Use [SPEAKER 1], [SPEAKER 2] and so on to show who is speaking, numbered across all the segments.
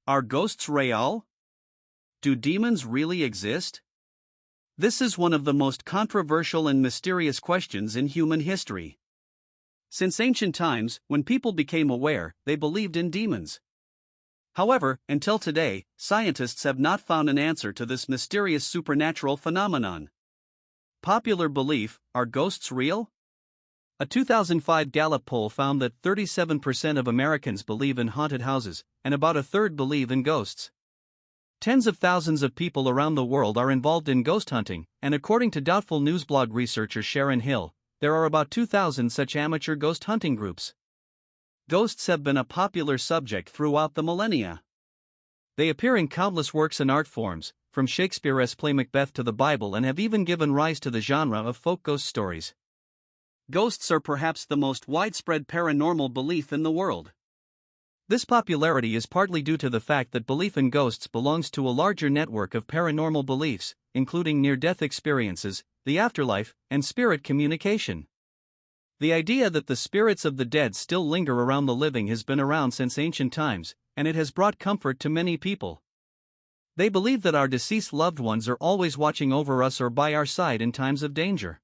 [SPEAKER 1] Are ghosts real? Do demons really exist? This is one of the most controversial and mysterious questions in human history. Since ancient times, when people became aware, they believed in demons. However, until today, scientists have not found an answer to this mysterious supernatural phenomenon. Popular belief: are ghosts real? A 2005 Gallup poll found that 37% of Americans believe in haunted houses, and about a third believe in ghosts. Tens of thousands of people around the world are involved in ghost hunting, and according to Doubtful News blog researcher Sharon Hill, there are about 2,000 such amateur ghost hunting groups. Ghosts have been a popular subject throughout the millennia. They appear in countless works and art forms, from Shakespeare's play Macbeth to the Bible, and have even given rise to the genre of folk ghost stories. Ghosts are perhaps the most widespread paranormal belief in the world. This popularity is partly due to the fact that belief in ghosts belongs to a larger network of paranormal beliefs, including near-death experiences, the afterlife, and spirit communication. The idea that the spirits of the dead still linger around the living has been around since ancient times, and it has brought comfort to many people. They believe that our deceased loved ones are always watching over us or by our side in times of danger.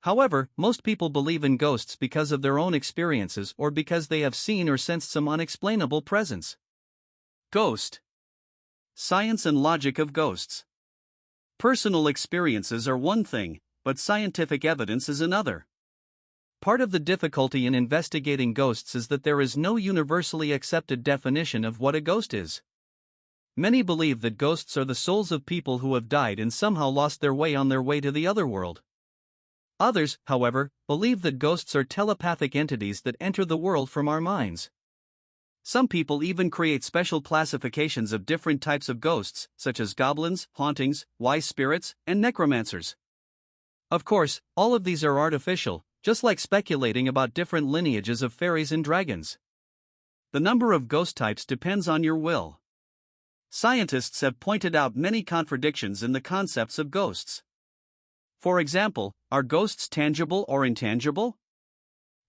[SPEAKER 1] However, most people believe in ghosts because of their own experiences or because they have seen or sensed some unexplainable presence. Ghost. Science and logic of ghosts. Personal experiences are one thing, but scientific evidence is another. Part of the difficulty in investigating ghosts is that there is no universally accepted definition of what a ghost is. Many believe that ghosts are the souls of people who have died and somehow lost their way on their way to the other world. Others, however, believe that ghosts are telepathic entities that enter the world from our minds. Some people even create special classifications of different types of ghosts, such as goblins, hauntings, wise spirits, and necromancers. Of course, all of these are artificial, just like speculating about different lineages of fairies and dragons. The number of ghost types depends on your will. Scientists have pointed out many contradictions in the concepts of ghosts. For example, are ghosts tangible or intangible?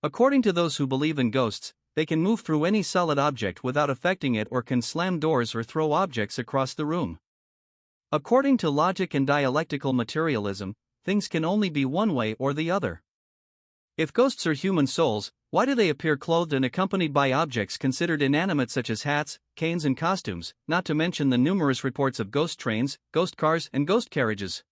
[SPEAKER 1] According to those who believe in ghosts, they can move through any solid object without affecting it or can slam doors or throw objects across the room. According to logic and dialectical materialism, things can only be one way or the other. If ghosts are human souls, why do they appear clothed and accompanied by objects considered inanimate such as hats, canes, and costumes, not to mention the numerous reports of ghost trains, ghost cars, and ghost carriages?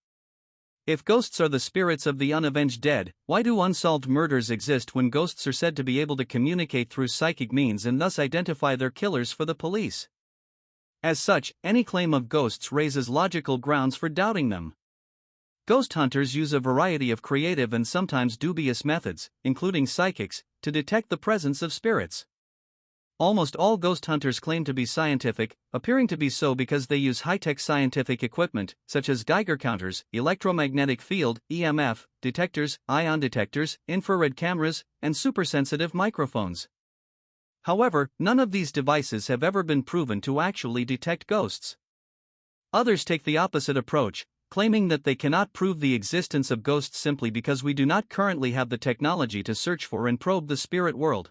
[SPEAKER 1] If ghosts are the spirits of the unavenged dead, why do unsolved murders exist when ghosts are said to be able to communicate through psychic means and thus identify their killers for the police? As such, any claim of ghosts raises logical grounds for doubting them. Ghost hunters use a variety of creative and sometimes dubious methods, including psychics, to detect the presence of spirits. Almost all ghost hunters claim to be scientific, appearing to be so because they use high-tech scientific equipment, such as Geiger counters, electromagnetic field (EMF) detectors, ion detectors, infrared cameras, and supersensitive microphones. However, none of these devices have ever been proven to actually detect ghosts. Others take the opposite approach, claiming that they cannot prove the existence of ghosts simply because we do not currently have the technology to search for and probe the spirit world.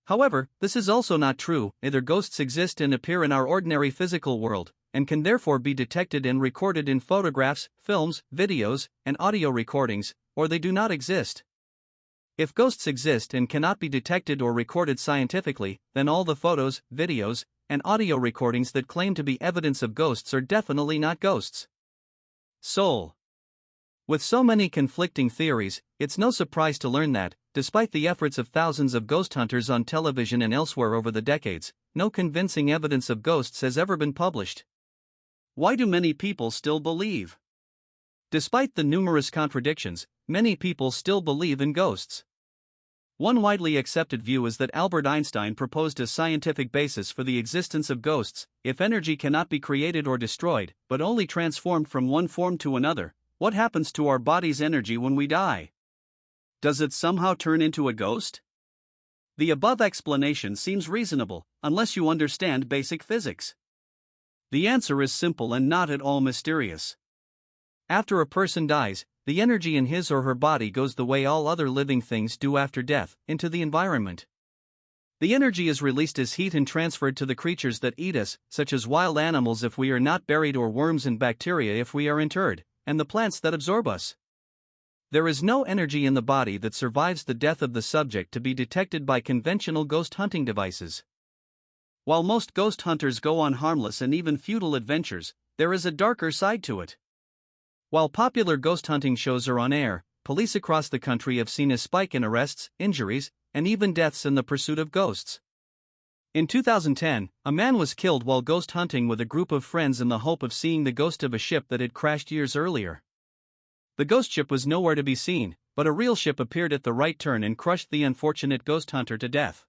[SPEAKER 1] However, this is also not true. Either ghosts exist and appear in our ordinary physical world, and can therefore be detected and recorded in photographs, films, videos, and audio recordings, or they do not exist. If ghosts exist and cannot be detected or recorded scientifically, then all the photos, videos, and audio recordings that claim to be evidence of ghosts are definitely not ghosts. Soul. With so many conflicting theories, it's no surprise to learn that, despite the efforts of thousands of ghost hunters on television and elsewhere over the decades, no convincing evidence of ghosts has ever been published. Why do many people still believe? Despite the numerous contradictions, many people still believe in ghosts. One widely accepted view is that Albert Einstein proposed a scientific basis for the existence of ghosts. If energy cannot be created or destroyed, but only transformed from one form to another, what happens to our body's energy when we die? Does it somehow turn into a ghost? The above explanation seems reasonable, unless you understand basic physics. The answer is simple and not at all mysterious. After a person dies, the energy in his or her body goes the way all other living things do after death, into the environment. The energy is released as heat and transferred to the creatures that eat us, such as wild animals if we are not buried or worms and bacteria if we are interred, and the plants that absorb us. There is no energy in the body that survives the death of the subject to be detected by conventional ghost hunting devices. While most ghost hunters go on harmless and even futile adventures, there is a darker side to it. While popular ghost hunting shows are on air, police across the country have seen a spike in arrests, injuries, and even deaths in the pursuit of ghosts. In 2010, a man was killed while ghost hunting with a group of friends in the hope of seeing the ghost of a ship that had crashed years earlier. The ghost ship was nowhere to be seen, but a real ship appeared at the right turn and crushed the unfortunate ghost hunter to death.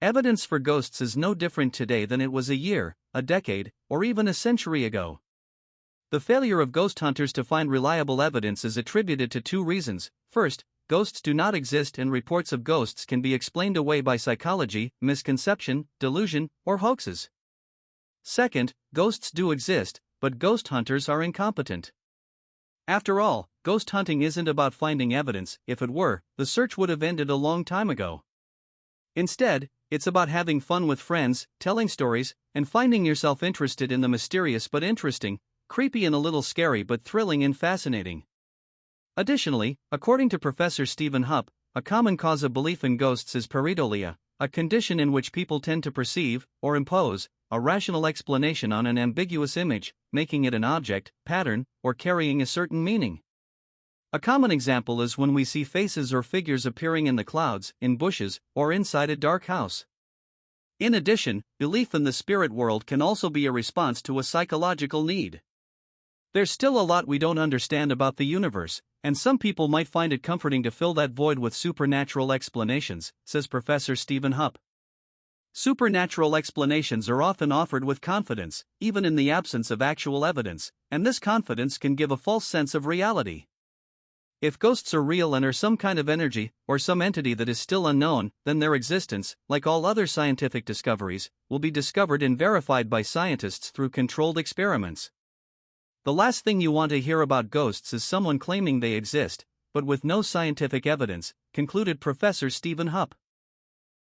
[SPEAKER 1] Evidence for ghosts is no different today than it was a year, a decade, or even a century ago. The failure of ghost hunters to find reliable evidence is attributed to two reasons. First, ghosts do not exist and reports of ghosts can be explained away by psychology, misconception, delusion, or hoaxes. Second, ghosts do exist, but ghost hunters are incompetent. After all, ghost hunting isn't about finding evidence. If it were, the search would have ended a long time ago. Instead, it's about having fun with friends, telling stories, and finding yourself interested in the mysterious but interesting, creepy and a little scary but thrilling and fascinating. Additionally, according to Professor Stephen Hupp, a common cause of belief in ghosts is pareidolia, a condition in which people tend to perceive, or impose, a rational explanation on an ambiguous image, making it an object, pattern, or carrying a certain meaning. A common example is when we see faces or figures appearing in the clouds, in bushes, or inside a dark house. In addition, belief in the spirit world can also be a response to a psychological need. There's still a lot we don't understand about the universe, and some people might find it comforting to fill that void with supernatural explanations, says Professor Stephen Hupp. Supernatural explanations are often offered with confidence, even in the absence of actual evidence, and this confidence can give a false sense of reality. If ghosts are real and are some kind of energy, or some entity that is still unknown, then their existence, like all other scientific discoveries, will be discovered and verified by scientists through controlled experiments. The last thing you want to hear about ghosts is someone claiming they exist, but with no scientific evidence, concluded Professor Stephen Hupp.